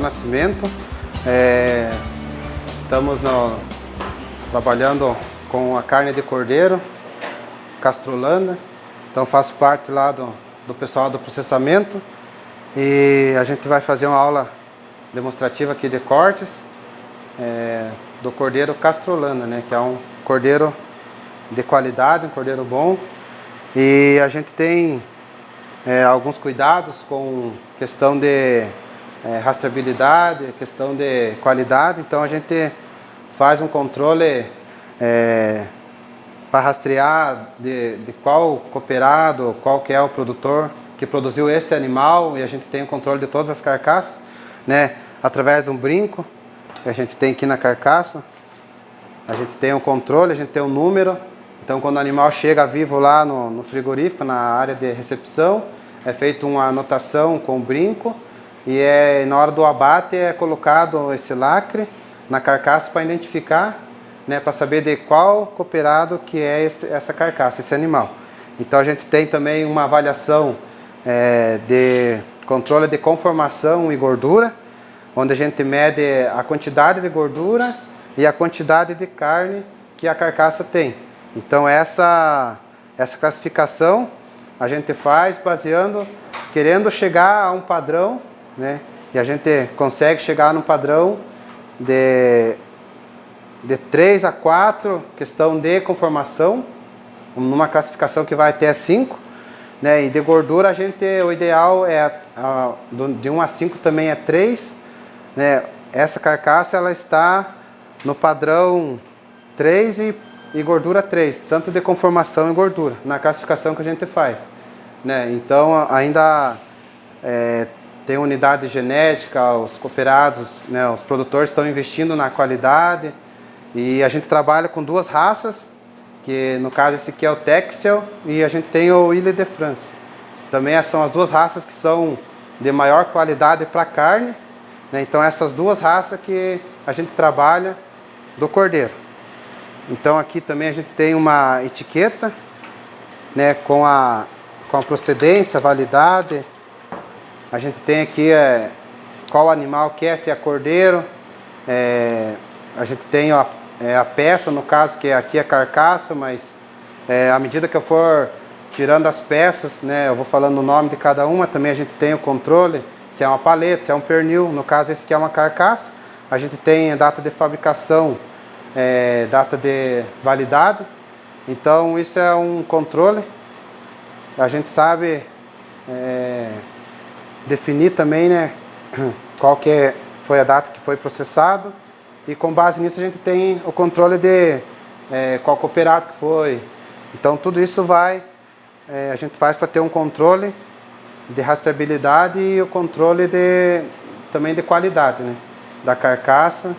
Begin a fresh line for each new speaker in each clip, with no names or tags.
Nascimento. Estamos trabalhando com a carne de cordeiro, Castrolana. Então faço parte lá do pessoal do processamento e a gente vai fazer uma aula demonstrativa aqui de cortes do cordeiro Castrolana, né? Que é um cordeiro de qualidade, um cordeiro bom. E a gente tem alguns cuidados com questão de rastreabilidade, questão de qualidade. Então a gente faz um controle para rastrear de qual cooperado, qual que é o produtor que produziu esse animal, e a gente tem o controle de todas as carcaças, né, através de um brinco que a gente tem aqui na carcaça. A gente tem um controle, a gente tem um número. Então quando o animal chega vivo lá no frigorífico, na área de recepção, é feita uma anotação com o brinco e na hora do abate é colocado esse lacre na carcaça para identificar, né, para saber de qual cooperado que é essa carcaça, esse animal. Então a gente tem também uma avaliação de controle de conformação e gordura, onde a gente mede a quantidade de gordura e a quantidade de carne que a carcaça tem. Então essa classificação a gente faz querendo chegar a um padrão, né? E a gente consegue chegar num padrão de 3 a 4, questão de conformação, numa classificação que vai até 5, né? E de gordura o ideal de 1 a 5 também é 3, né? Essa carcaça ela está no padrão 3 e gordura 3, tanto de conformação e gordura, na classificação que a gente faz, né? Então ainda tem unidade genética, os cooperados, né, os produtores estão investindo na qualidade. E a gente trabalha com 2 raças, que no caso esse aqui é o Texel e a gente tem o Ile de France. Também são as 2 raças que são de maior qualidade para carne, né? Então essas 2 raças que a gente trabalha do cordeiro. Então aqui também a gente tem uma etiqueta, né, com a procedência, validade. A gente tem aqui qual animal que é, se é cordeiro. A gente tem a peça, no caso, que aqui é carcaça, mas à medida que eu for tirando as peças, né, eu vou falando o nome de cada uma. Também a gente tem o controle, se é uma paleta, se é um pernil. No caso, esse aqui é uma carcaça. A gente tem a data de fabricação, data de validade. Então isso é um controle. A gente sabe definir também, né, qual que foi a data que foi processado. E com base nisso a gente tem o controle de qual cooperado que foi. Então tudo isso a gente faz para ter um controle de rastreabilidade e o controle também de qualidade, né, da carcaça.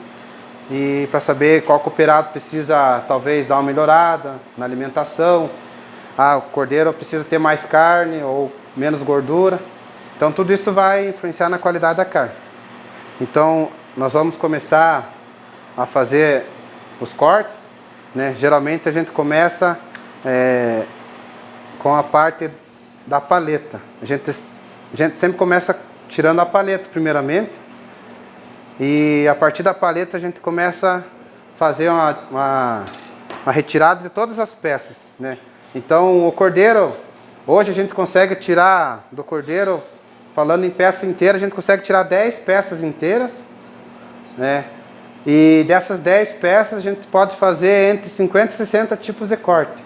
E para saber qual cooperado precisa talvez dar uma melhorada na alimentação. O cordeiro precisa ter mais carne ou menos gordura. Então tudo isso vai influenciar na qualidade da carne. Então nós vamos começar a fazer os cortes, né? Geralmente a gente começa com a parte da paleta. A gente sempre começa tirando a paleta primeiramente, e a partir da paleta a gente começa a fazer uma retirada de todas as peças, né? Então o cordeiro, hoje a gente consegue tirar do cordeiro, falando em peça inteira, a gente consegue tirar 10 peças inteiras, né? E dessas 10 peças a gente pode fazer entre 50 e 60 tipos de corte,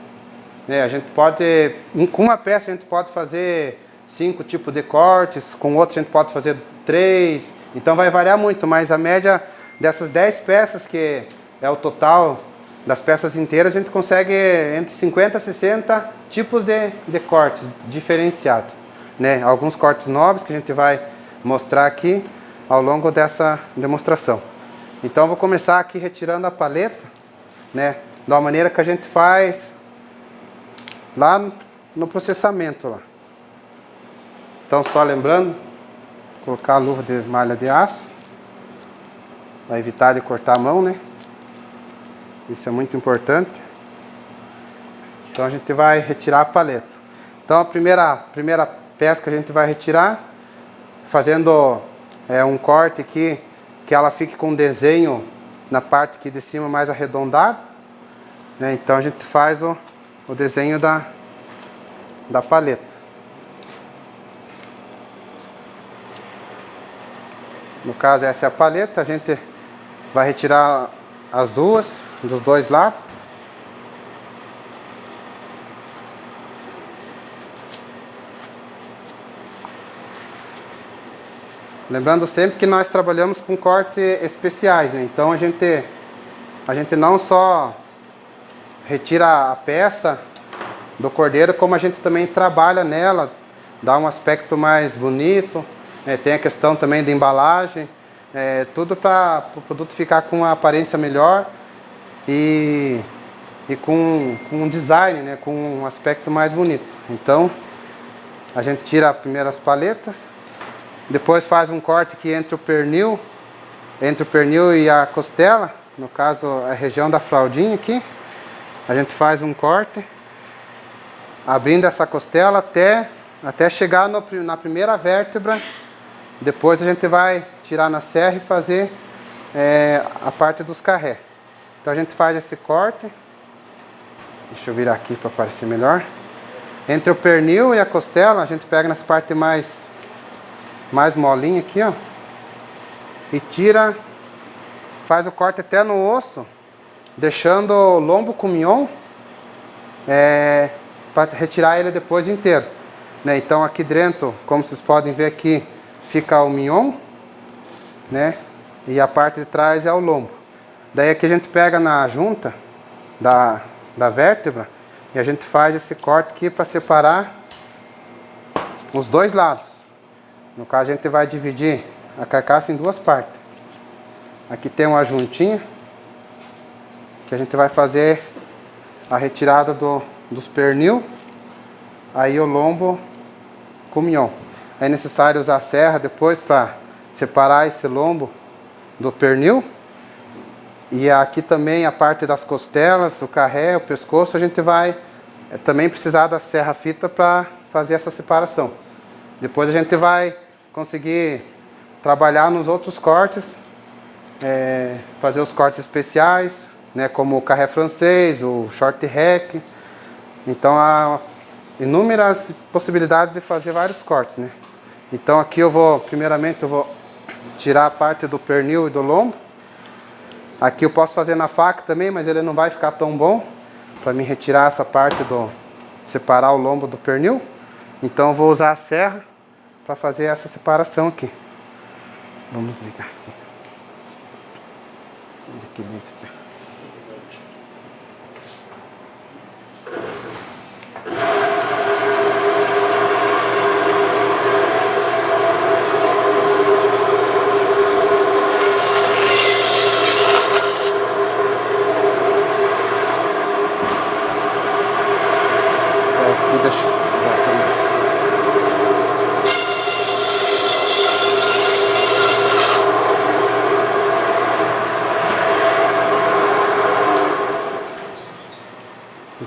né? A gente pode, com uma peça a gente pode fazer 5 tipos de cortes, com outra a gente pode fazer 3, então vai variar muito, mas a média dessas 10 peças, que é o total das peças inteiras, a gente consegue entre 50 e 60 tipos de cortes diferenciados, né? Alguns cortes nobres que a gente vai mostrar aqui ao longo dessa demonstração. Então eu vou começar aqui retirando a paleta, né, da maneira que a gente faz lá no processamento lá. Então só lembrando, colocar a luva de malha de aço, para evitar de cortar a mão, né? Isso é muito importante. Então a gente vai retirar a paleta. Então a primeira peça que a gente vai retirar, fazendo é um corte aqui que ela fique com um desenho na parte aqui de cima mais arredondado, né? Então a gente faz o desenho da paleta. No caso, essa é a paleta, a gente vai retirar as duas, dos dois lados. Lembrando sempre que nós trabalhamos com cortes especiais, né? Então a gente não só retira a peça do cordeiro, como a gente também trabalha nela, dá um aspecto mais bonito, tem a questão também de embalagem, tudo para o produto ficar com uma aparência melhor e com um design, né? Com um aspecto mais bonito. Então a gente tira primeiro as paletas. Depois faz um corte aqui entre o pernil e a costela, no caso a região da fraldinha aqui. A gente faz um corte, abrindo essa costela até chegar na primeira vértebra. Depois a gente vai tirar na serra e fazer a parte dos carré. Então a gente faz esse corte. Deixa eu virar aqui para aparecer melhor. Entre o pernil e a costela, a gente pega nessa parte mais molinha aqui, ó, e tira, faz o corte até no osso, deixando o lombo com mignon, para retirar ele depois inteiro, né? Então aqui dentro, como vocês podem ver aqui, fica o mignon, né? E a parte de trás é o lombo. Daí aqui a gente pega na junta da vértebra e a gente faz esse corte aqui para separar os dois lados. No caso, a gente vai dividir a carcaça em duas partes. Aqui tem uma juntinha, que a gente vai fazer a retirada dos pernil, aí o lombo com mignon. É necessário usar a serra depois para separar esse lombo do pernil. E aqui também a parte das costelas, o carré, o pescoço, a gente vai também precisar da serra fita para fazer essa separação. Depois a gente vai conseguir trabalhar nos outros cortes, fazer os cortes especiais, né, como o carré francês, o short rack. Então há inúmeras possibilidades de fazer vários cortes, né? Então aqui primeiramente eu vou tirar a parte do pernil e do lombo. Aqui eu posso fazer na faca também, mas ele não vai ficar tão bom para mim retirar essa parte separar o lombo do pernil. Então eu vou usar a serra para fazer essa separação aqui. Vamos ligar aqui. Aqui bem que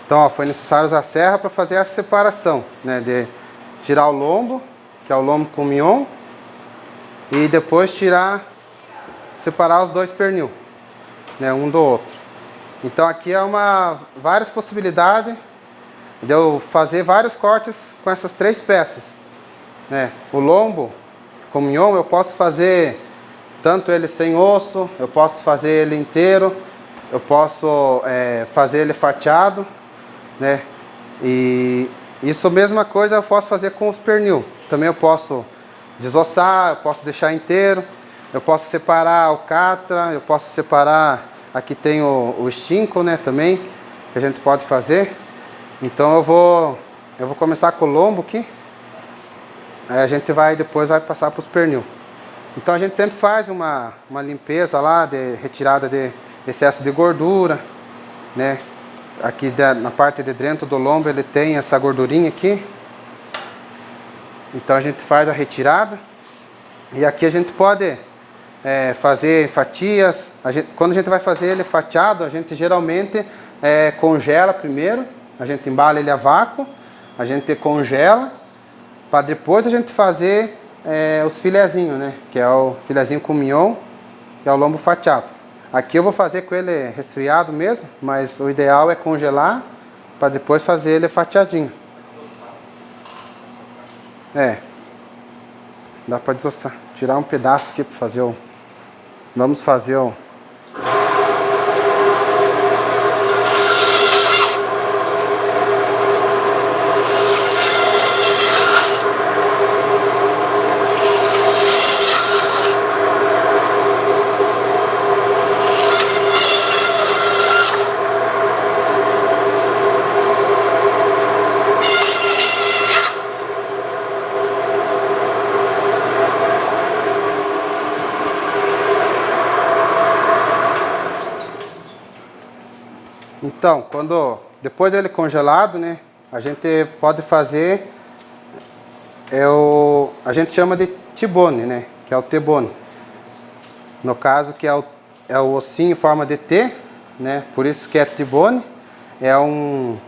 Então, ó, foi necessário usar a serra para fazer essa separação, né, de tirar o lombo, que é o lombo com mignon, e depois separar os dois pernil, né, um do outro. Então aqui várias possibilidades de eu fazer vários cortes com essas três peças, né. O lombo com mignon eu posso fazer tanto ele sem osso, eu posso fazer ele inteiro, eu posso fazer ele fatiado, né? E isso a mesma coisa eu posso fazer com os pernil. Também eu posso desossar, eu posso deixar inteiro, eu posso separar o catra, eu posso separar, aqui tem o estinco, né, também, que a gente pode fazer. Então eu vou começar com o lombo aqui, aí a gente depois vai passar para os pernil. Então a gente sempre faz uma limpeza lá, de retirada de excesso de gordura, né? Aqui na parte de dentro do lombo ele tem essa gordurinha aqui. Então a gente faz a retirada. E aqui a gente pode fazer fatias. Quando a gente vai fazer ele fatiado, a gente geralmente congela primeiro. A gente embala ele a vácuo, a gente congela, para depois a gente fazer os filezinhos, né? Que é o filezinho com mignon, que é o lombo fatiado. Aqui eu vou fazer com ele resfriado mesmo, mas o ideal é congelar para depois fazer ele fatiadinho. Dá para desossar. Tirar um pedaço aqui para fazer o... Vamos fazer o... Então, depois dele congelado, né, a gente pode fazer, a gente chama de T-bone, né, que é o T-bone. No caso, que é o ossinho em forma de T, né, por isso que é T-bone. É um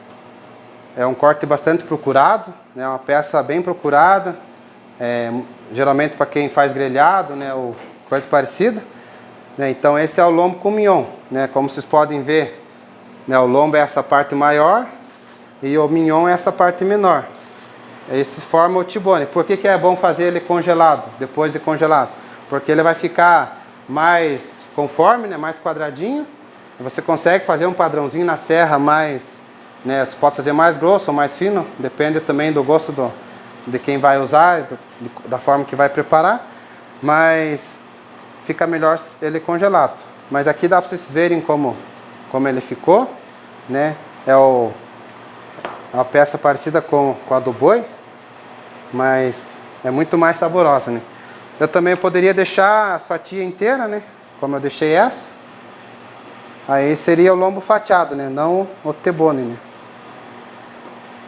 corte bastante procurado, né, uma peça bem procurada, geralmente para quem faz grelhado, né, ou coisa parecida. Né, então esse é o lombo com mignon, né, como vocês podem ver. Né, o lombo é essa parte maior e o mignon é essa parte menor. Esse forma o T-bone. Por que é bom fazer ele congelado, depois de congelado? Porque ele vai ficar mais conforme, né, mais quadradinho. Você consegue fazer um padrãozinho na serra mais, né, você pode fazer mais grosso ou mais fino, depende também do gosto de quem vai usar, da forma que vai preparar. Mas fica melhor ele congelado. Mas aqui dá para vocês verem como ele ficou, né? É uma peça parecida com a do boi, mas é muito mais saborosa, né? Eu também poderia deixar as fatias inteiras, né? Como eu deixei essa. Aí seria o lombo fatiado, né? Não o T-bone, né?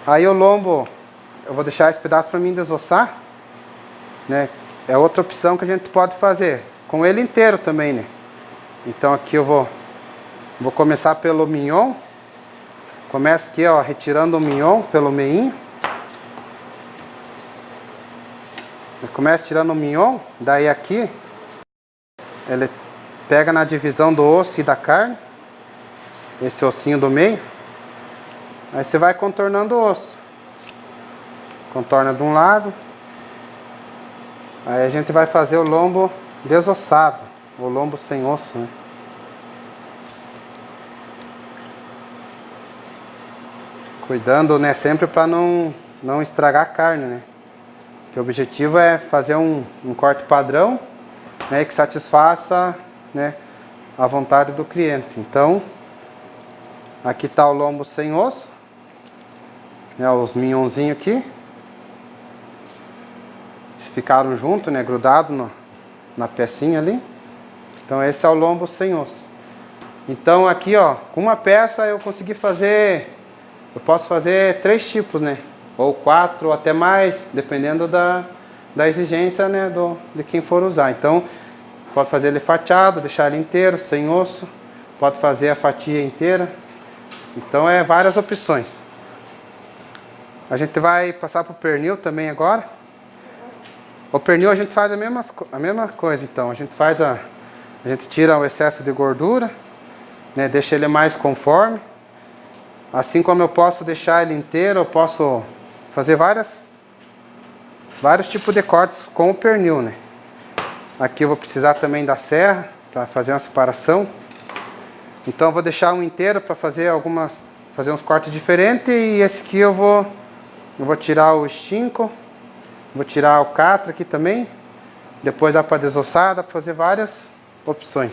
Aí o lombo, eu vou deixar esse pedaço para mim desossar, né? É outra opção que a gente pode fazer, com ele inteiro também, né? Então aqui eu vou começar pelo mignon. Começo aqui, ó, retirando o mignon pelo meinho. Eu começo tirando o mignon, daí aqui ele pega na divisão do osso e da carne, esse ossinho do meio. Aí você vai contornando o osso. Contorna de um lado. Aí a gente vai fazer o lombo desossado, o lombo sem osso, né? Cuidando, né, sempre para não estragar a carne, né? Que o objetivo é fazer um corte padrão, né, que satisfaça, né, a vontade do cliente. Então, aqui está o lombo sem osso, né, os mignonzinhos aqui. Eles ficaram juntos, né, grudados na pecinha ali. Então esse é o lombo sem osso. Então aqui, ó, com uma peça eu consegui fazer... Eu posso fazer 3 tipos, né? Ou 4, ou até mais, dependendo da exigência, né, de quem for usar. Então, pode fazer ele fatiado, deixar ele inteiro, sem osso. Pode fazer a fatia inteira. Então, várias opções. A gente vai passar para o pernil também agora. O pernil a gente faz a mesma coisa, então. A gente tira o excesso de gordura, né, deixa ele mais conforme. Assim como eu posso deixar ele inteiro, eu posso fazer vários tipos de cortes com o pernil, né? Aqui eu vou precisar também da serra para fazer uma separação. Então eu vou deixar um inteiro para fazer uns cortes diferentes. E esse aqui eu vou tirar o estinco, vou tirar o catra aqui também. Depois dá para desossar, dá para fazer várias opções.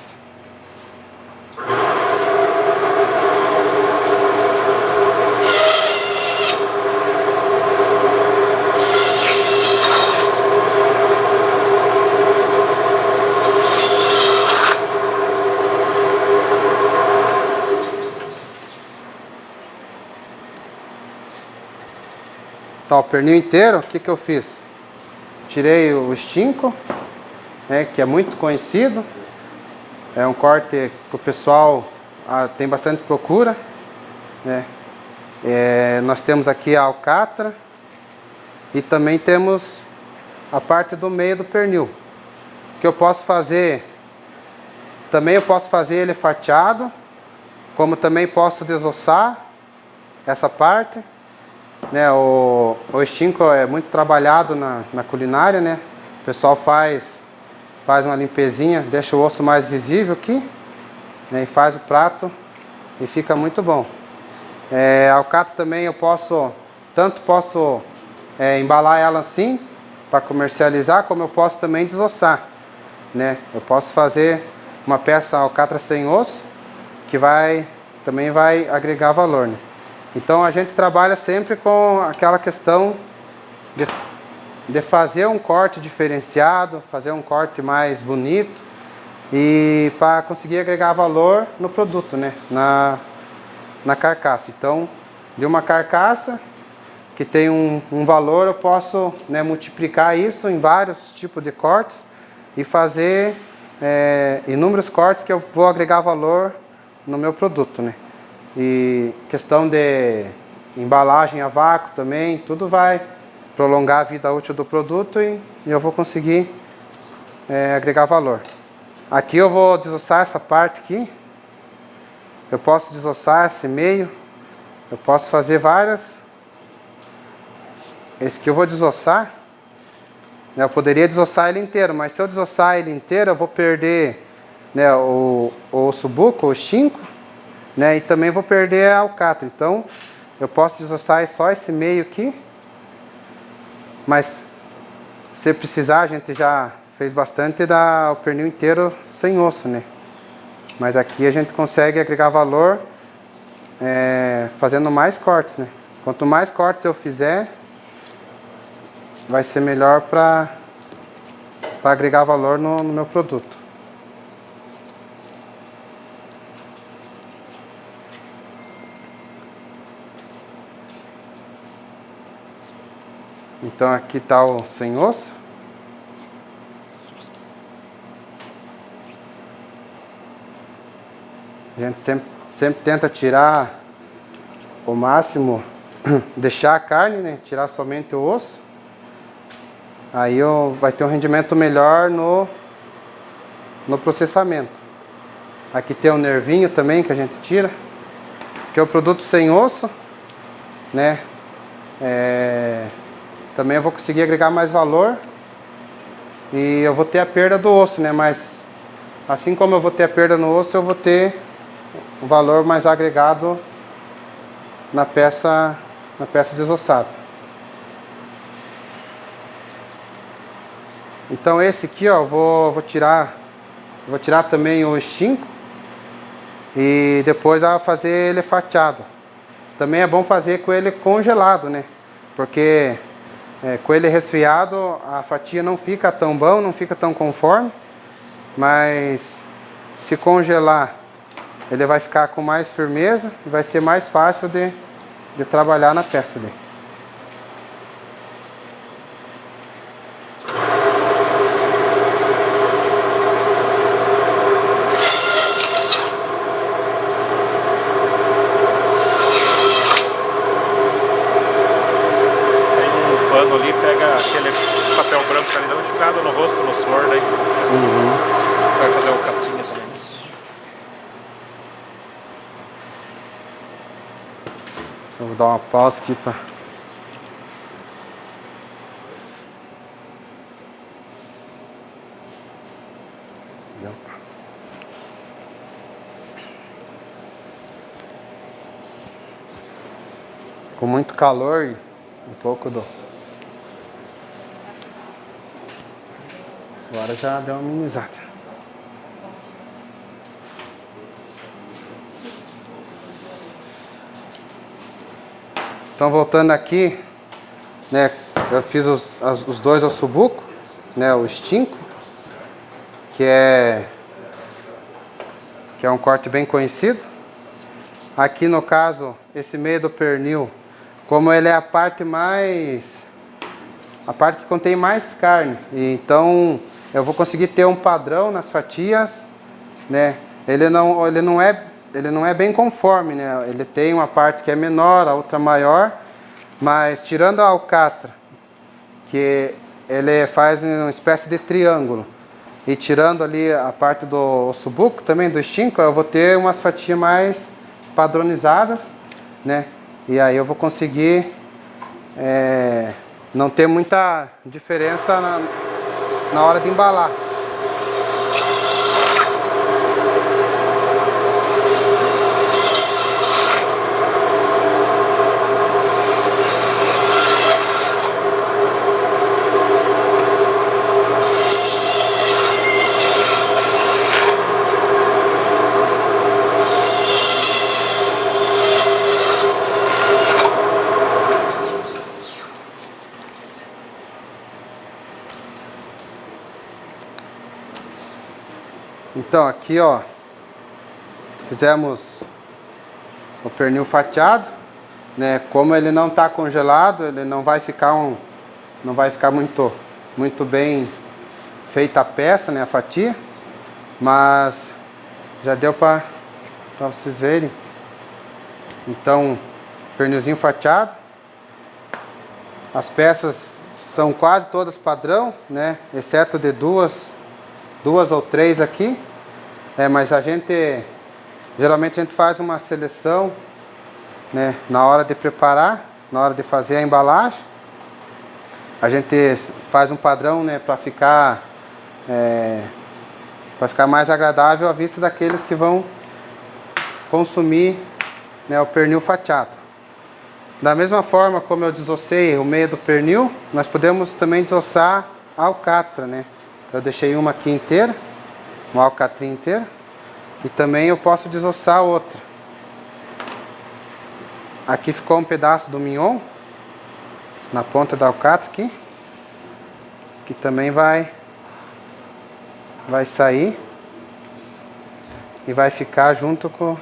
Tá, o pernil inteiro, o que eu fiz? Tirei o estinco, né, que é muito conhecido. É um corte que o pessoal tem bastante procura, né? Nós temos aqui a alcatra e também temos a parte do meio do pernil, que eu posso fazer, também eu posso fazer ele fatiado, como também posso desossar essa parte, né? O estinco é muito trabalhado na culinária, né? O pessoal faz uma limpezinha, deixa o osso mais visível aqui, né? E faz o prato e fica muito bom. A alcatra também eu posso embalar ela assim para comercializar, como eu posso também desossar, né? Eu posso fazer uma peça alcatra sem osso que também vai agregar valor, né? Então a gente trabalha sempre com aquela questão de fazer um corte diferenciado, fazer um corte mais bonito e para conseguir agregar valor no produto, né? Na carcaça. Então, de uma carcaça que tem um valor, eu posso, né, multiplicar isso em vários tipos de cortes e fazer inúmeros cortes que eu vou agregar valor no meu produto, né? E questão de embalagem a vácuo também, tudo vai prolongar a vida útil do produto e eu vou conseguir agregar valor. Aqui eu vou desossar essa parte aqui. Eu posso desossar esse meio. Eu posso fazer várias. Esse que eu vou desossar, né, eu poderia desossar ele inteiro, mas se eu desossar ele inteiro, eu vou perder, né, o osso buco, o estinco, né, e também vou perder a alcatra. Então, eu posso desossar só esse meio aqui, mas se precisar, a gente já fez bastante o pernil inteiro sem osso, né? Mas aqui a gente consegue agregar valor fazendo mais cortes, né? Quanto mais cortes eu fizer, vai ser melhor para agregar valor no meu produto. Então aqui está o sem osso. A gente sempre tenta tirar o máximo, deixar a carne, né? Tirar somente o osso. Aí vai ter um rendimento melhor no processamento. Aqui tem o nervinho também que a gente tira, que é o produto sem osso, né? Também eu vou conseguir agregar mais valor e eu vou ter a perda do osso, né? Mas assim como eu vou ter a perda no osso, eu vou ter um valor mais agregado na peça desossada. Então esse aqui, ó, vou tirar também o estinco e depois eu vou fazer ele fatiado. Também é bom fazer com ele congelado, né? Porque com ele resfriado a fatia não fica tão bom, não fica tão conforme, mas se congelar ele vai ficar com mais firmeza e vai ser mais fácil de trabalhar na peça dele.
Ali, pega aquele papel branco ali, dá uma enxugada no rosto, no suor, daí vai fazer o capinha também.
Eu vou dar uma pausa aqui para... Com muito calor e um pouco do... Agora já deu uma minimizada. Então voltando aqui, né, eu fiz os dois ossobuco, né, o estinco, que é um corte bem conhecido. Aqui no caso, esse meio do pernil, como ele é a parte que contém mais carne, então eu vou conseguir ter um padrão nas fatias, né? Ele não é bem conforme, né? Ele tem uma parte que é menor, a outra maior, mas tirando a alcatra, que ele faz uma espécie de triângulo. E tirando ali a parte do ossobuco, também do estinco, eu vou ter umas fatias mais padronizadas, né? E aí eu vou conseguir não ter muita diferença na hora de embalar. Então aqui, ó, fizemos o pernil fatiado, né? Como ele não está congelado, ele não vai ficar muito bem feita a peça, né, a fatia, mas já deu para vocês verem. Então, pernilzinho fatiado. As peças são quase todas padrão, né? Exceto de duas ou três aqui. Mas geralmente a gente faz uma seleção, né, na hora de preparar, na hora de fazer a embalagem. A gente faz um padrão, né, para ficar mais agradável à vista daqueles que vão consumir, né, o pernil fatiado. Da mesma forma como eu desossei o meio do pernil, nós podemos também desossar a alcatra, né? Eu deixei uma aqui inteira, uma alcatrinha inteira, e também eu posso desossar outra. Aqui ficou um pedaço do mignon na ponta da alcatra aqui, que também vai sair e vai ficar junto com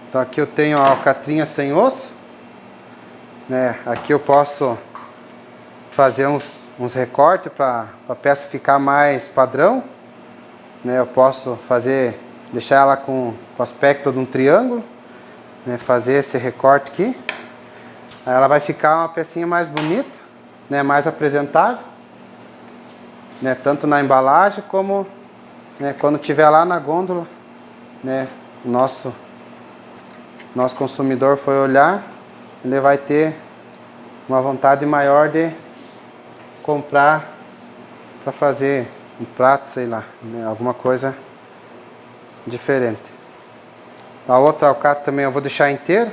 Então aqui eu tenho a alcatrinha sem osso, né? Aqui eu posso fazer uns recortes para a peça ficar mais padrão, né? Eu posso deixar ela com o aspecto de um triângulo, né? Fazer esse recorte aqui. Aí ela vai ficar uma pecinha mais bonita, né? Mais apresentável, né? Tanto na embalagem como, né, quando tiver lá na gôndola, né? Nosso consumidor foi olhar, ele vai ter uma vontade maior de comprar para fazer um prato, sei lá, né, alguma coisa diferente. A outra alcatra também eu vou deixar inteira,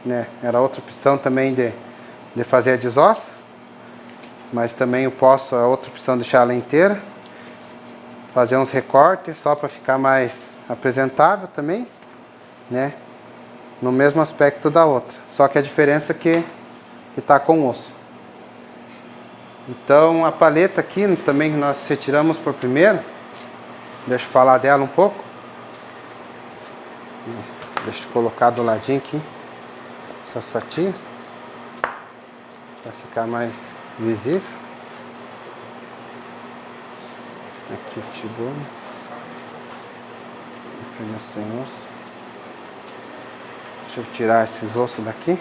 né? Era outra opção também de fazer a desossa, mas também eu posso, a outra opção, deixar ela inteira, fazer uns recortes só para ficar mais apresentável também, né? No mesmo aspecto da outra, só que a diferença é que está com osso. Então a paleta aqui também nós retiramos por primeiro. Deixa eu falar dela um pouco. Deixa eu colocar do ladinho aqui essas fatias para ficar mais visível. Aqui o tibone, pernil sem osso. Deixa eu tirar esses ossos daqui.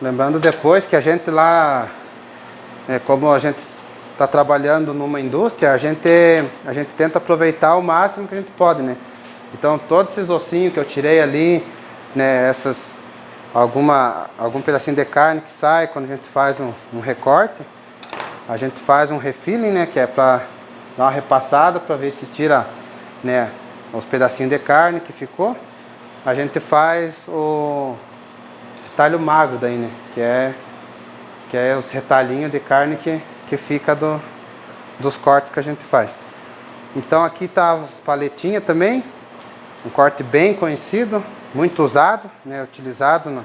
Lembrando depois que a gente lá, como a gente está trabalhando numa indústria, a gente tenta aproveitar o máximo que a gente pode, né? Então todos esses ossinhos que eu tirei ali, né, algum pedacinho de carne que sai quando a gente faz um recorte, a gente faz um refilling, né, que é para dar uma repassada para ver se tira, né, os pedacinhos de carne que ficou. A gente faz o retalho magro daí, né, que é os retalhinhos de carne que fica dos cortes que a gente faz. Então aqui tá as paletinhas também, um corte bem conhecido, muito usado, né, utilizado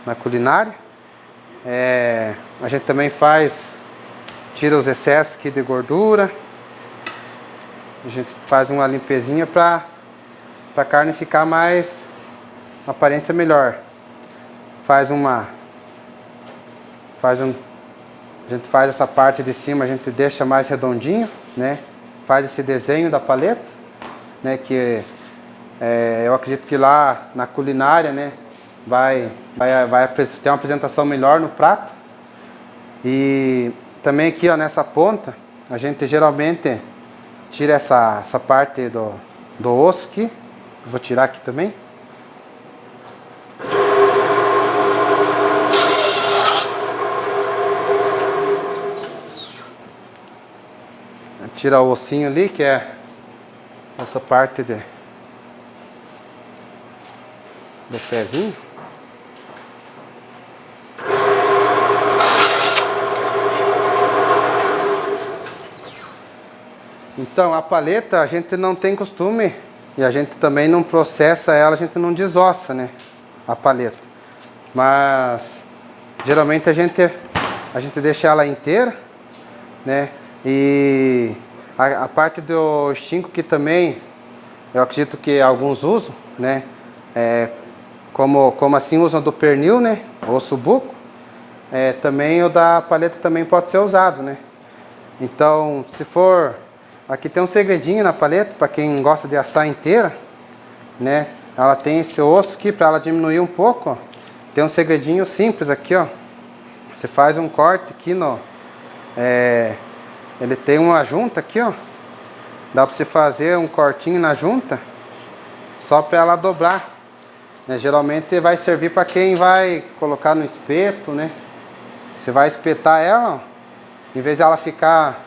na culinária. A gente também tira os excessos aqui de gordura. A gente faz uma limpezinha para a carne ficar mais aparência melhor. A gente faz essa parte de cima, a gente deixa mais redondinho, né? Faz esse desenho da paleta, né? Que eu acredito que lá na culinária, né? Vai ter uma apresentação melhor no prato. E também aqui, ó, nessa ponta, a gente geralmente tira essa parte do osso aqui. Vou tirar aqui também. Tira o ossinho ali, que é essa parte do pezinho. Então, a paleta a gente não tem costume, e a gente também não processa ela, a gente não desossa, né? A paleta. Mas geralmente a gente deixa ela inteira, né? E a parte do chinco que também eu acredito que alguns usam, né? Como assim usam do pernil, né? Osso buco. Também o da paleta também pode ser usado, né? Então, se for... Aqui tem um segredinho na paleta, para quem gosta de assar inteira, né? Ela tem esse osso aqui, para ela diminuir um pouco, ó. Tem um segredinho simples aqui, ó. Você faz um corte aqui no... ele tem uma junta aqui, ó. Dá para você fazer um cortinho na junta, só para ela dobrar, né? Geralmente vai servir para quem vai colocar no espeto, né? Você vai espetar ela, ó. Em vez dela ficar,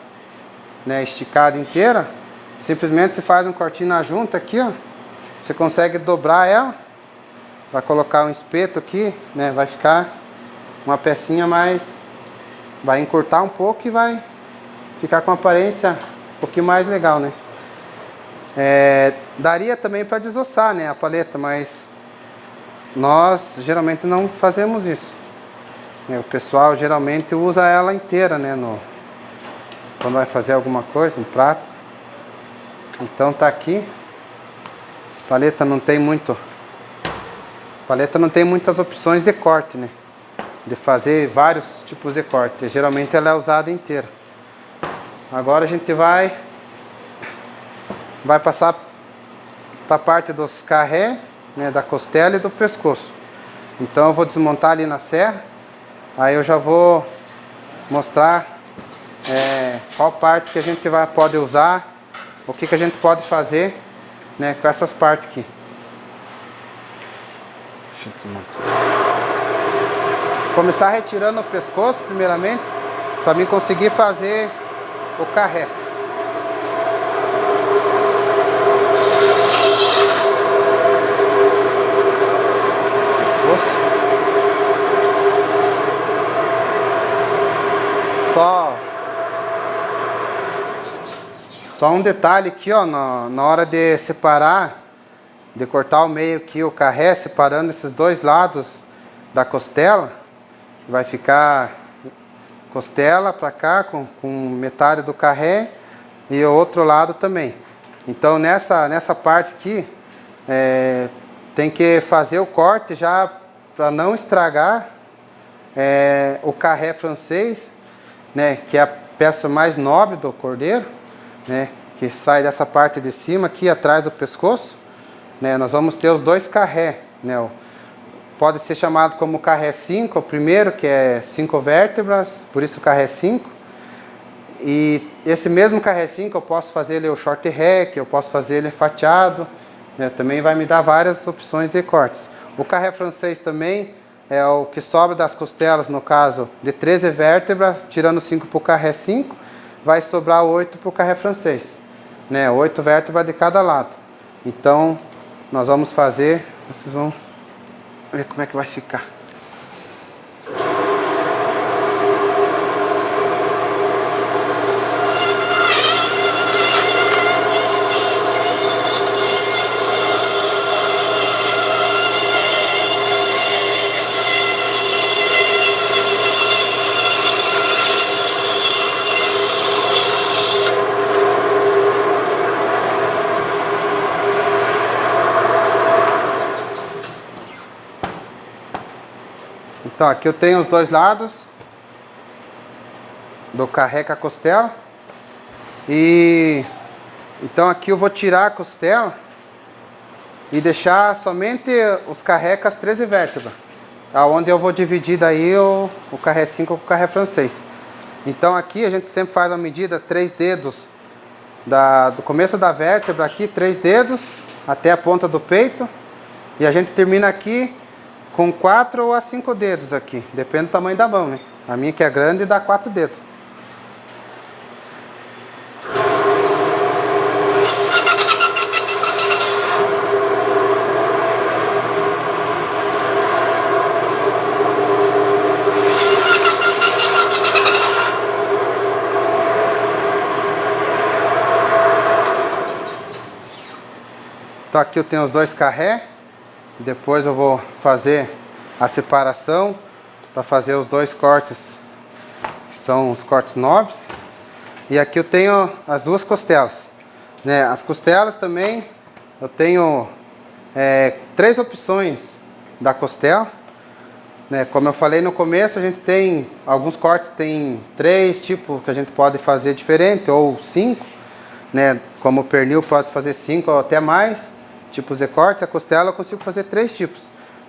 né, esticada inteira, simplesmente você faz um cortinho na junta aqui, ó. Você consegue dobrar ela, vai colocar um espeto aqui, né? Vai ficar uma pecinha mais, vai encurtar um pouco e vai ficar com uma aparência um pouquinho mais legal, né? Daria também para desossar, né, a paleta, mas nós geralmente não fazemos isso. O pessoal geralmente usa ela inteira, né, quando vai fazer alguma coisa, um prato. Então tá aqui. Paleta não tem muitas opções de corte, né? De fazer vários tipos de corte. Geralmente ela é usada inteira. Agora a gente vai passar para a parte dos carré, né, da costela e do pescoço. Então eu vou desmontar ali na serra. Aí eu já vou mostrar qual parte que a gente pode usar, o que a gente pode fazer, né, com essas partes aqui. Deixa eu desmontar. Começar retirando o pescoço primeiramente, para mim conseguir fazer o carré. Só um detalhe aqui, ó, na hora de separar, de cortar ao meio aqui o carré, separando esses dois lados da costela, vai ficar costela para cá com metade do carré e o outro lado também. Então nessa parte aqui tem que fazer o corte já para não estragar o carré francês, né, que é a peça mais nobre do cordeiro, né, que sai dessa parte de cima aqui atrás do pescoço, né. Nós vamos ter os dois carré, né, pode ser chamado como carré 5, o primeiro, que é 5 vértebras, por isso carré 5. E esse mesmo carré 5 eu posso fazer ele o short rack, eu posso fazer ele fatiado, né, também vai me dar várias opções de cortes. O carré francês também é o que sobra das costelas, no caso de 13 vértebras, tirando 5 para o carré 5, vai sobrar 8 para o carré francês, né, 8 vértebras de cada lado. Então nós vamos fazer, vocês vão ver como é que vai ficar. Então aqui eu tenho os dois lados do carré com a costela. E então aqui eu vou tirar a costela e deixar somente os carré com as 13 vértebras, aonde eu vou dividir daí o carré 5 com o carré francês. Então aqui a gente sempre faz a medida 3 dedos do começo da vértebra aqui, 3 dedos até a ponta do peito, e a gente termina aqui com 4 a 5 dedos aqui, depende do tamanho da mão, né? A minha que é grande dá 4 dedos. Então aqui eu tenho os dois carré, depois eu vou fazer a separação para fazer os dois cortes, que são os cortes nobres. E aqui eu tenho as duas costelas, né? As costelas também eu tenho 3 opções da costela, né? Como eu falei no começo, a gente tem alguns cortes, tem 3 tipos que a gente pode fazer diferente, ou 5, né? Como o pernil pode fazer 5 ou até mais tipos de corte. A costela eu consigo fazer 3 tipos.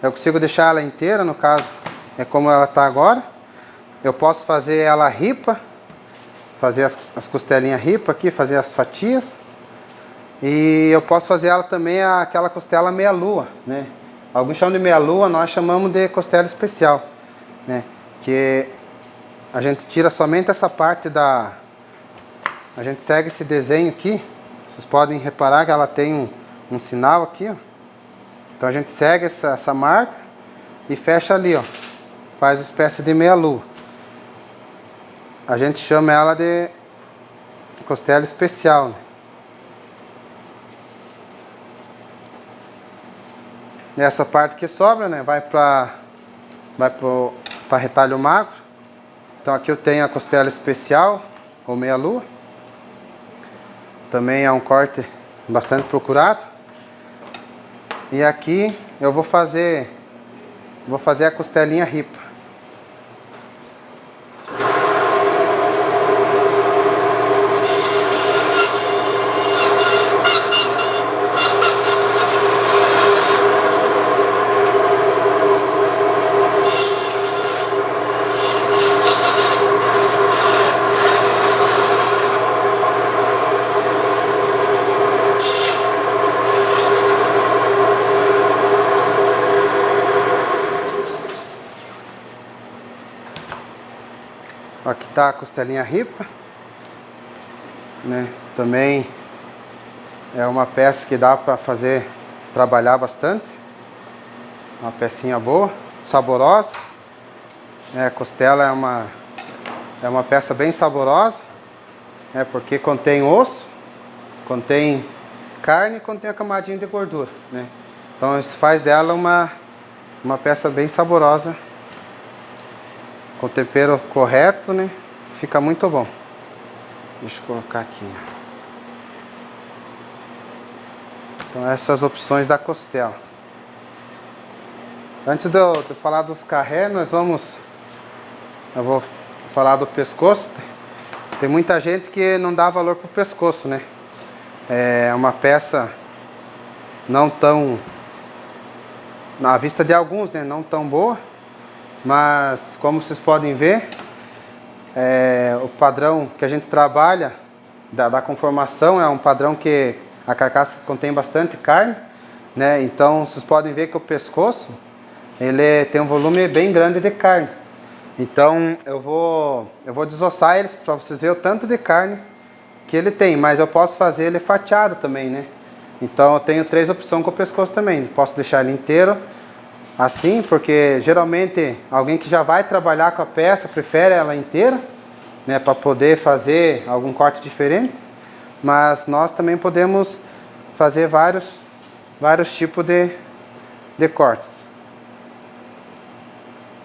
Eu consigo deixar ela inteira, no caso é como ela está agora. Eu posso fazer ela ripa, fazer as costelinhas ripa aqui, fazer as fatias. E eu posso fazer ela também aquela costela meia lua, né? Alguns chamam de meia lua, nós chamamos de costela especial, né? Que a gente tira somente essa parte da... A gente segue esse desenho aqui. Vocês podem reparar que ela tem um sinal aqui, ó. Então a gente segue essa marca e fecha ali, ó. Faz uma espécie de meia lua. A gente chama ela de costela especial, né? Essa parte que sobra, né, vai para retalho magro. Então aqui eu tenho a costela especial ou meia lua. Também é um corte bastante procurado. E aqui eu vou fazer a costelinha ripa. Aqui está a costelinha ripa, né? Também é uma peça que dá para trabalhar bastante. Uma pecinha boa, saborosa. A costela é uma peça bem saborosa, porque contém osso, contém carne e contém a camadinha de gordura, né? Então isso faz dela uma peça bem saborosa. Com o tempero correto, né? Fica muito bom. Deixa eu colocar aqui. Então essas opções da costela. Antes de eu falar dos carré, eu vou falar do pescoço. Tem muita gente que não dá valor pro pescoço, né? É uma peça não tão, na vista de alguns, né? Não tão boa. Mas como vocês podem ver, o padrão que a gente trabalha da conformação é um padrão que a carcaça contém bastante carne, né? Então vocês podem ver que o pescoço ele tem um volume bem grande de carne. Então eu vou desossar eles para vocês verem o tanto de carne que ele tem, mas eu posso fazer ele fatiado também, né? Então eu tenho 3 opções com o pescoço também. Posso deixar ele inteiro assim, porque geralmente alguém que já vai trabalhar com a peça prefere ela inteira, né, para poder fazer algum corte diferente. Mas nós também podemos fazer vários tipos de cortes.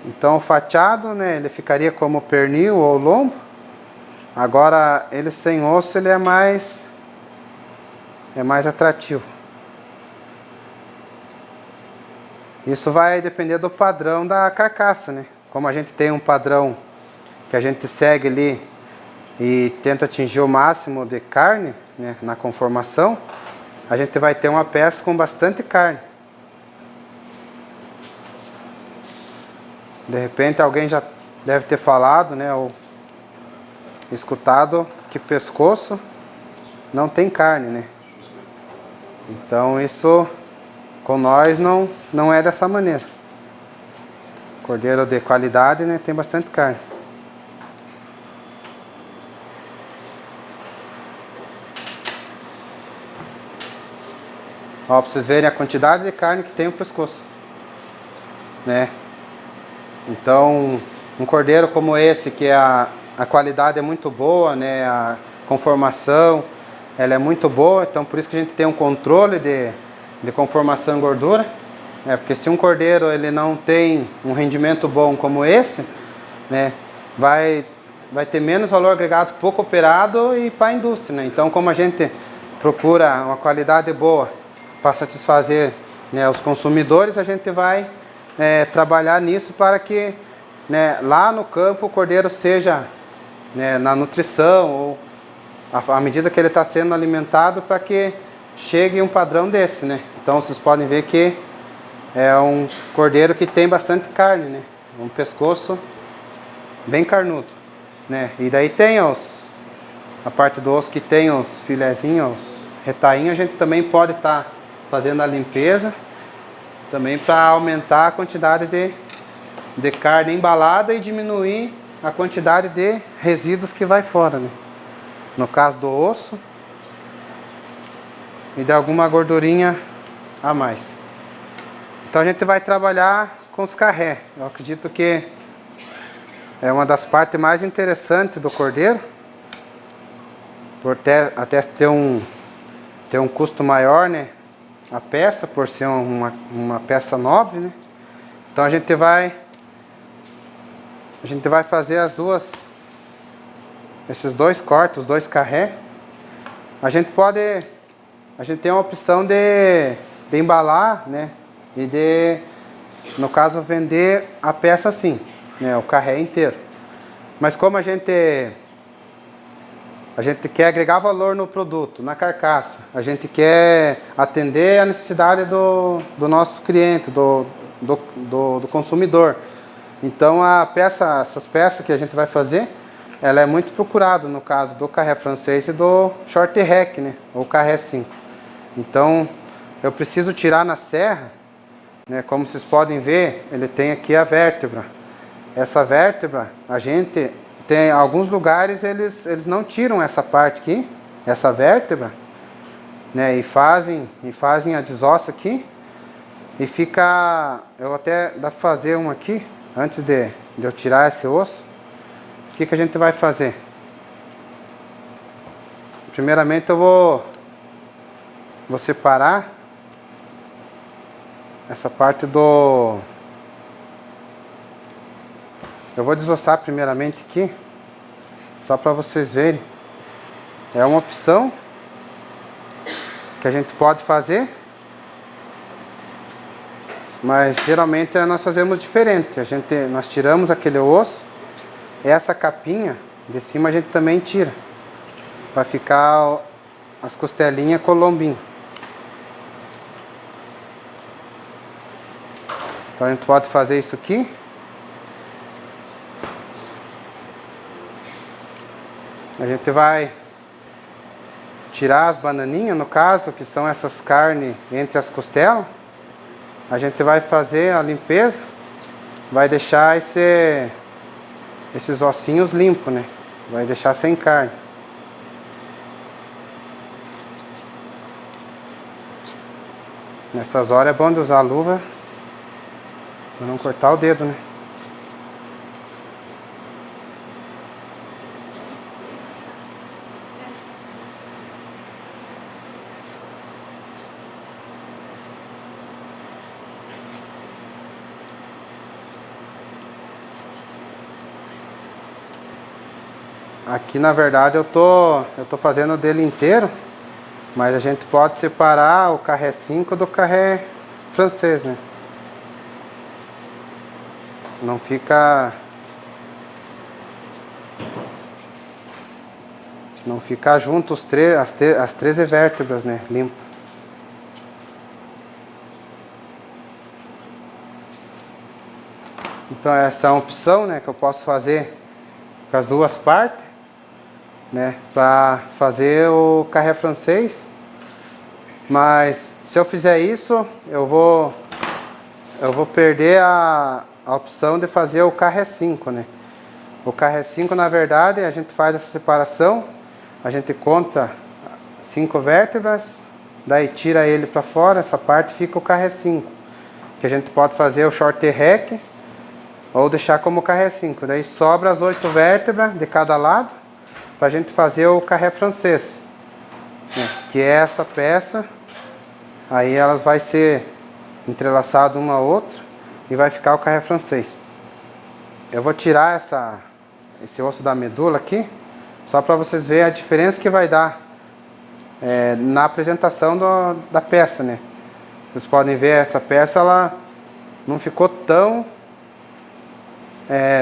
Então o fatiado, né, ele ficaria como pernil ou lombo. Agora ele sem osso ele é mais atrativo. Isso vai depender do padrão da carcaça, né? como a gente tem um padrão que a gente segue ali e tenta atingir o máximo de carne, né, na conformação, a gente vai ter uma peça com bastante carne. De repente alguém já deve ter falado, né, ou escutado que pescoço não tem carne, né? Então isso com nós não é dessa maneira. Cordeiro de qualidade, né, tem bastante carne. Ó, pra vocês verem a quantidade de carne que tem o pescoço, né? Então, um cordeiro como esse, que a qualidade é muito boa, né? A conformação, ela é muito boa, então por isso que a gente tem um controle de conformação e gordura, né? Porque se um cordeiro ele não tem um rendimento bom como esse, né? Vai ter menos valor agregado para o cooperado e para a indústria, né? Então, como a gente procura uma qualidade boa para satisfazer, né, os consumidores, a gente vai trabalhar nisso para que, né, lá no campo o cordeiro seja, né, na nutrição ou à medida que ele está sendo alimentado, para que chegue um padrão desse, né? Então vocês podem ver que é um cordeiro que tem bastante carne, né? Um pescoço bem carnudo, né? E daí tem a parte do osso que tem os filezinhos, os retainhos, a gente também pode estar fazendo a limpeza também para aumentar a quantidade de carne embalada e diminuir a quantidade de resíduos que vai fora, né? No caso do osso e de alguma gordurinha a mais. Então a gente vai trabalhar com os carré. Eu acredito que é uma das partes mais interessantes do cordeiro, por até ter um custo maior, né? A peça, por ser uma peça nobre, né? Então a gente vai fazer esses dois cortes, os dois carré. A gente tem a opção de embalar, né? E no caso, vender a peça assim, né? O carré inteiro. Mas como a gente quer agregar valor no produto, na carcaça, a gente quer atender a necessidade do nosso cliente, do consumidor. Então essas peças que a gente vai fazer, ela é muito procurada no caso do carré francês e do short rack, né? Ou carré 5. Então eu preciso tirar na serra, né? Como vocês podem ver, ele tem aqui a vértebra. Essa vértebra, a gente tem alguns lugares eles não tiram essa parte aqui, essa vértebra, né? E fazem a desossa aqui e fica. Eu até dá para fazer um aqui antes de eu tirar esse osso. O que a gente vai fazer? Primeiramente eu vou separar essa parte do. Eu vou desossar primeiramente aqui, só para vocês verem. É uma opção que a gente pode fazer, mas geralmente nós fazemos diferente. Nós tiramos aquele osso, essa capinha de cima a gente também tira, para ficar as costelinhas colombinho. Então a gente pode fazer isso aqui. A gente vai tirar as bananinhas, no caso, que são essas carnes entre as costelas. A gente vai fazer a limpeza, vai deixar esses ossinhos limpos, né? Vai deixar sem carne. Nessas horas é bom de usar a luva para não cortar o dedo, né? Aqui na verdade eu tô fazendo dele inteiro, mas a gente pode separar o carré 5 do carré francês, né? não fica junto as 13 vértebras, né, limpo. Então essa é uma opção, né, que eu posso fazer com as duas partes, né, para fazer o carré francês. Mas se eu fizer isso, eu vou perder a opção de fazer o carré 5, né? O carré 5, na verdade, a gente faz essa separação, a gente conta 5 vértebras, daí tira ele para fora, essa parte fica o carré 5. Que a gente pode fazer o short hack ou deixar como carré 5. Daí sobra as 8 vértebras de cada lado para a gente fazer o carré francês, né? Que é essa peça. Aí elas vai ser entrelaçadas uma a outra e vai ficar o carré francês. Eu vou tirar esse osso da medula aqui, só para vocês verem a diferença que vai dar na apresentação da peça, né? Vocês podem ver, essa peça ela não ficou tão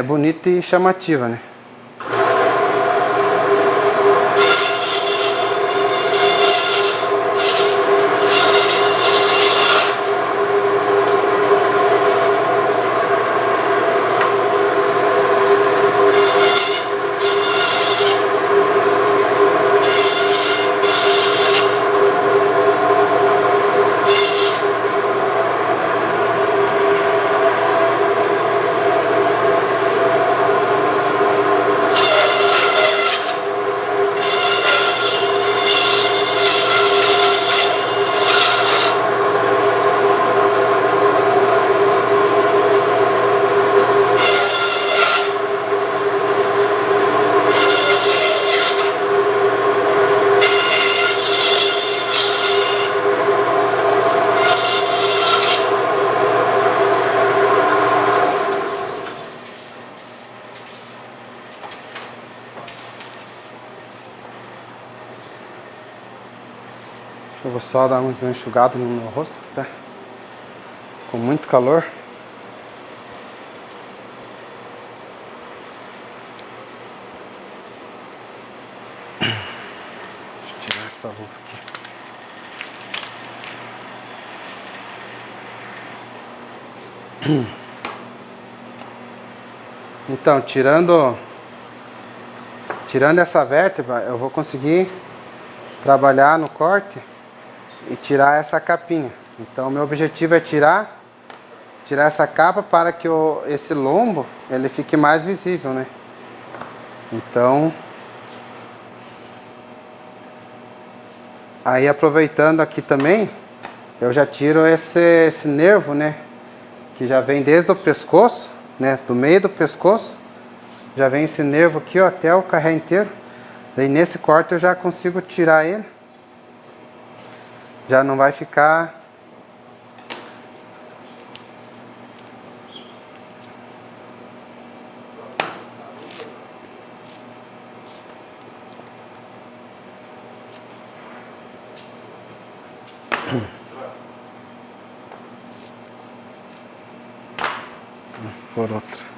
bonita e chamativa, né? Eu vou só dar uma enxugada no meu rosto, que tá com muito calor. Deixa eu tirar essa luva aqui. Então, tirando essa vértebra, eu vou conseguir trabalhar no corte e tirar essa capinha. Então meu objetivo é tirar essa capa para que esse lombo ele fique mais visível, né? Então, aí aproveitando aqui também, eu já tiro esse nervo, né? Que já vem desde o pescoço, né? Do meio do pescoço, já vem esse nervo aqui, ó, até o carré inteiro. Daí nesse corte eu já consigo tirar ele. Já não vai ficar por outra.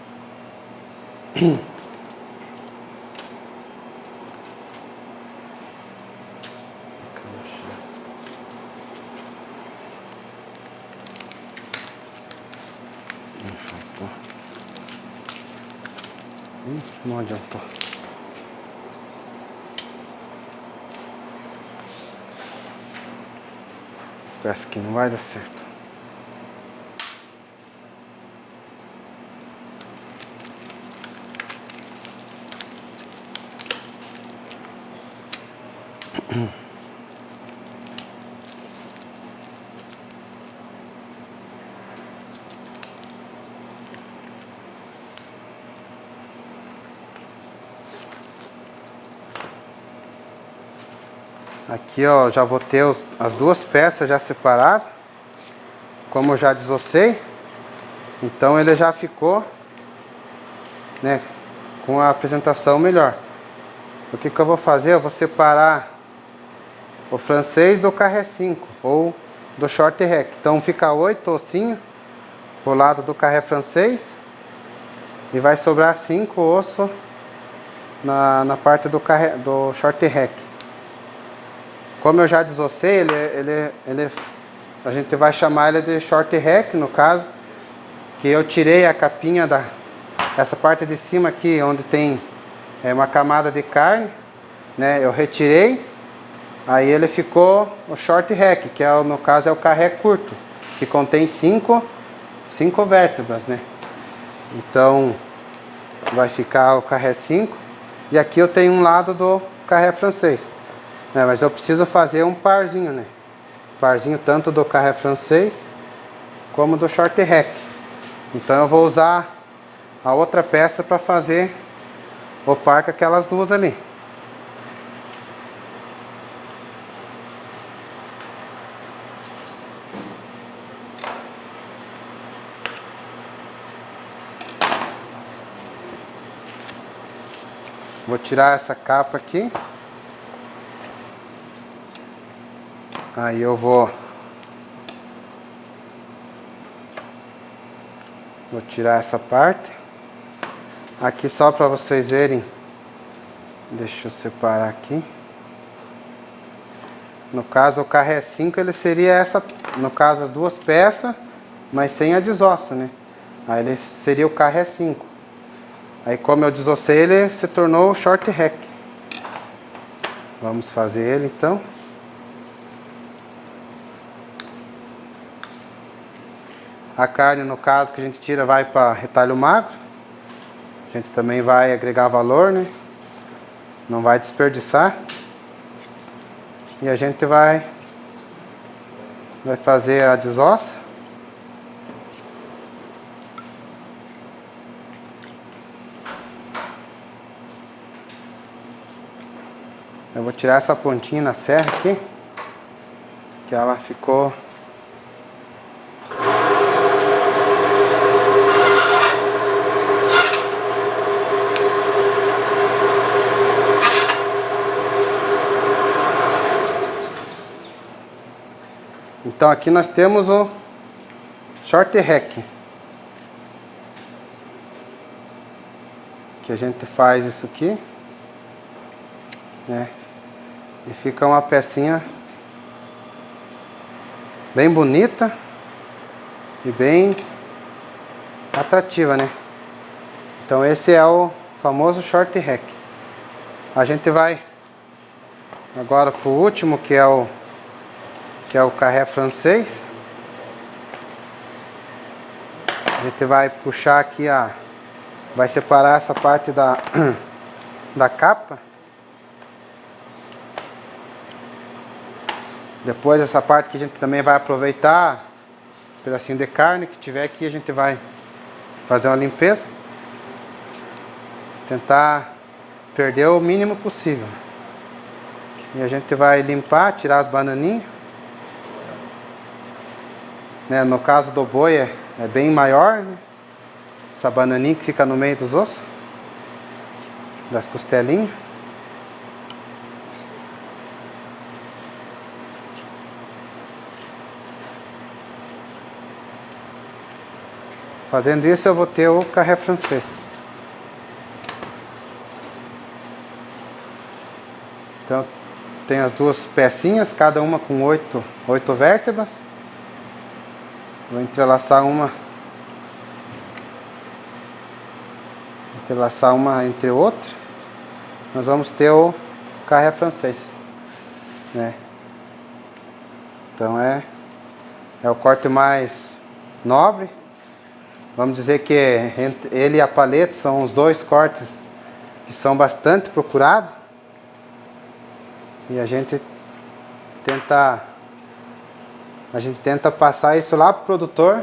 Não adiantou. Parece que não vai dar certo. Aqui, ó, já vou ter as duas peças já separadas, como eu já desossei. Então ele já ficou, né, com a apresentação melhor. O que eu vou fazer? Eu vou separar o francês do carré 5 ou do short hack. Então fica 8 ossinhos pro lado do carré francês e vai sobrar 5 ossos na parte do short rack. Como eu já desossei, a gente vai chamar ele de short rack, no caso, que eu tirei a capinha essa parte de cima aqui, onde tem uma camada de carne, né? Eu retirei, aí ele ficou o short rack, que no caso é o carré curto, que contém 5 vértebras, né? Então vai ficar o carré 5, e aqui eu tenho um lado do carré francês, né? Mas eu preciso fazer um parzinho, né? Parzinho tanto do carré francês como do short rack. Então eu vou usar a outra peça para fazer o par com aquelas duas ali. Vou tirar essa capa aqui. Aí eu vou tirar essa parte. Aqui só para vocês verem. Deixa eu separar aqui. No caso o carré 5 ele seria essa, no caso as duas peças, mas sem a desossa, né? Aí ele seria o carré 5. Aí como eu desossei ele se tornou o short rack. Vamos fazer ele então. A carne, no caso, que a gente tira vai para retalho magro. A gente também vai agregar valor, né? Não vai desperdiçar. E a gente vai fazer a desossa. Eu vou tirar essa pontinha na serra aqui, que ela ficou... Então aqui nós temos o short rack, que a gente faz isso aqui, né? E fica uma pecinha bem bonita e bem atrativa, né? Então esse é o famoso short rack. A gente vai agora para o último, que é o carré francês. A gente vai puxar aqui vai separar essa parte da capa. Depois essa parte que a gente também vai aproveitar, um pedacinho de carne que tiver aqui, a gente vai fazer uma limpeza. Tentar perder o mínimo possível. E a gente vai limpar, tirar as bananinhas. Né? No caso do boi é bem maior, né? Essa bananinha que fica no meio dos ossos, das costelinhas. Fazendo isso eu vou ter o carré francês. Então tem as duas pecinhas, cada uma com 8 vértebras. Vou entrelaçar uma entre outra. Nós vamos ter o carré francês, né? Então é o corte mais nobre. Vamos dizer que ele e a paleta são os dois cortes que são bastante procurados. E a gente tenta passar isso lá para o produtor,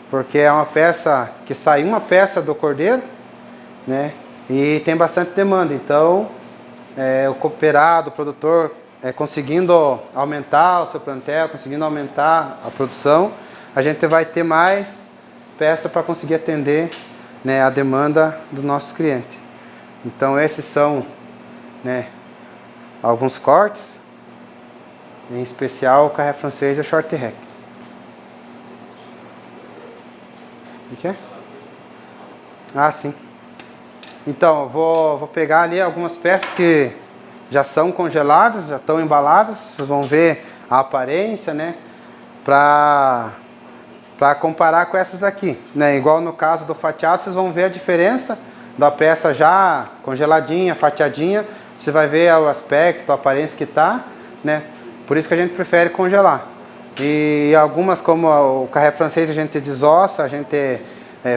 porque é uma peça que sai uma peça do cordeiro, né? E tem bastante demanda. Então o cooperado, o produtor, conseguindo aumentar o seu plantel, conseguindo aumentar a produção, a gente vai ter mais peça para conseguir atender, né, a demanda dos nossos clientes. Então esses são, né, alguns cortes, em especial o carré francês e o short rack. O que é? Ah, sim. Então, eu vou pegar ali algumas peças que já são congeladas, já estão embaladas. Vocês vão ver a aparência, né? Para comparar com essas aqui, né? Igual no caso do fatiado, vocês vão ver a diferença da peça já congeladinha, fatiadinha. Você vai ver o aspecto, a aparência que tá, né? Por isso que a gente prefere congelar. E algumas, como o carré francês, a gente desossa, a gente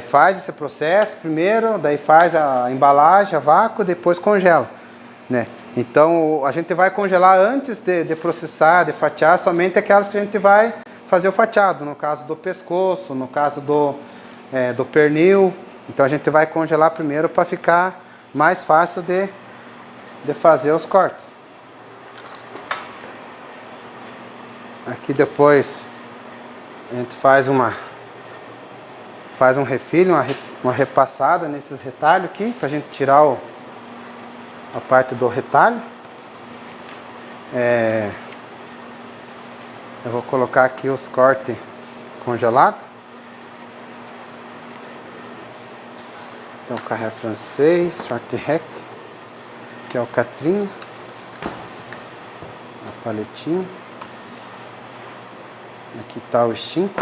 faz esse processo primeiro, daí faz a embalagem a vácuo, depois congela, né? Então a gente vai congelar antes de processar, de fatiar, somente aquelas que a gente vai fazer o fatiado, no caso do pescoço, no caso do pernil. Então a gente vai congelar primeiro para ficar mais fácil de fazer os cortes. Aqui depois a gente faz um refilho, uma repassada nesses retalhos aqui, para a gente tirar a parte do retalho. Eu vou colocar aqui os cortes congelados. Então, carré francês, short hack, que é o catrinho, a paletinha. Aqui está o extinto.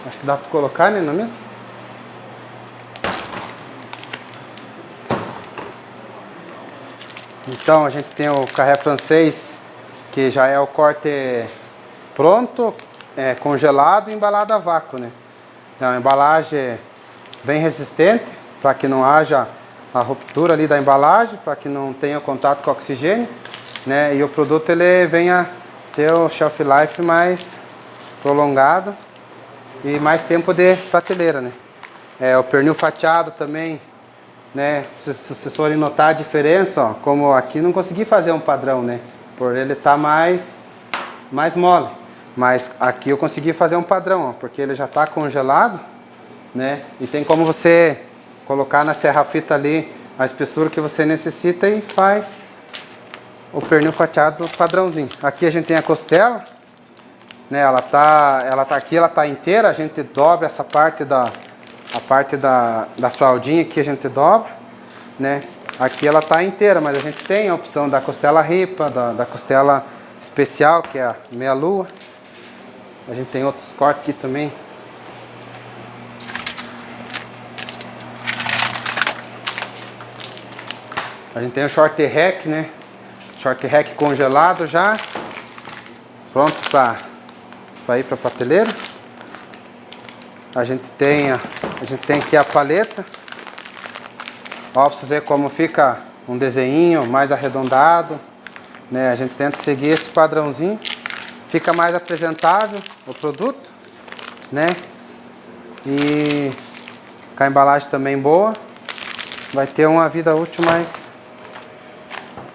Acho que dá para colocar, né, na mesa? Então a gente tem o carré francês, que já é o corte pronto, congelado e embalado a vácuo, né? É uma embalagem bem resistente, para que não haja a ruptura ali da embalagem, para que não tenha contato com o oxigênio, né? E o produto ele venha ter o shelf life mais prolongado e mais tempo de prateleira, né? O pernil fatiado também, né? Se vocês forem notar a diferença, ó, como aqui não consegui fazer um padrão, né? Por ele estar mais mole. Mas aqui eu consegui fazer um padrão, ó, porque ele já está congelado, né? E tem como você colocar na serra-fita ali a espessura que você necessita e faz o pernil fatiado padrãozinho. Aqui a gente tem a costela, né? Ela tá aqui, ela tá inteira. A gente dobra essa parte da fraldinha aqui, a gente dobra, né? Aqui ela tá inteira, mas a gente tem a opção da costela ripa, da costela especial, que é a meia-lua. A gente tem outros cortes aqui também. A gente tem o short hack, né? Short hack congelado já, pronto para ir para a prateleira. A gente tem aqui a paleta. Ó, para vocês verem como fica um desenho mais arredondado, né? A gente tenta seguir esse padrãozinho. Fica mais apresentável o produto, né? E com a embalagem também boa, vai ter uma vida útil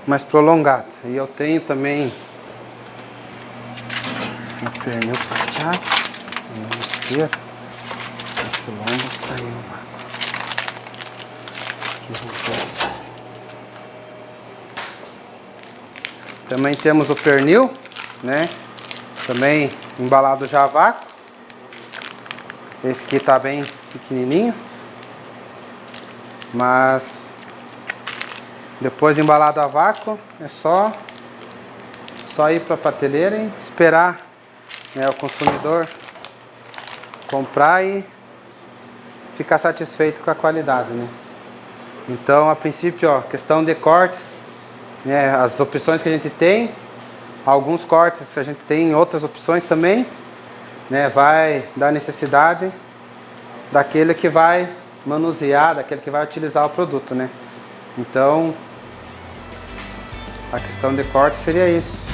mais prolongada. E eu tenho também o pernil fatiado. Esse lombo saiu lá. Também temos o pernil, né? Também embalado já a vácuo. Esse aqui tá bem pequenininho, mas depois de embalado a vácuo é só ir para a prateleira e esperar, né, o consumidor comprar e ficar satisfeito com a qualidade, né? Então, a princípio, ó, questão de cortes, né, as opções que a gente tem, alguns cortes a gente tem outras opções também, né, vai dar necessidade daquele que vai manusear, daquele que vai utilizar o produto, né? Então, a questão de corte seria isso.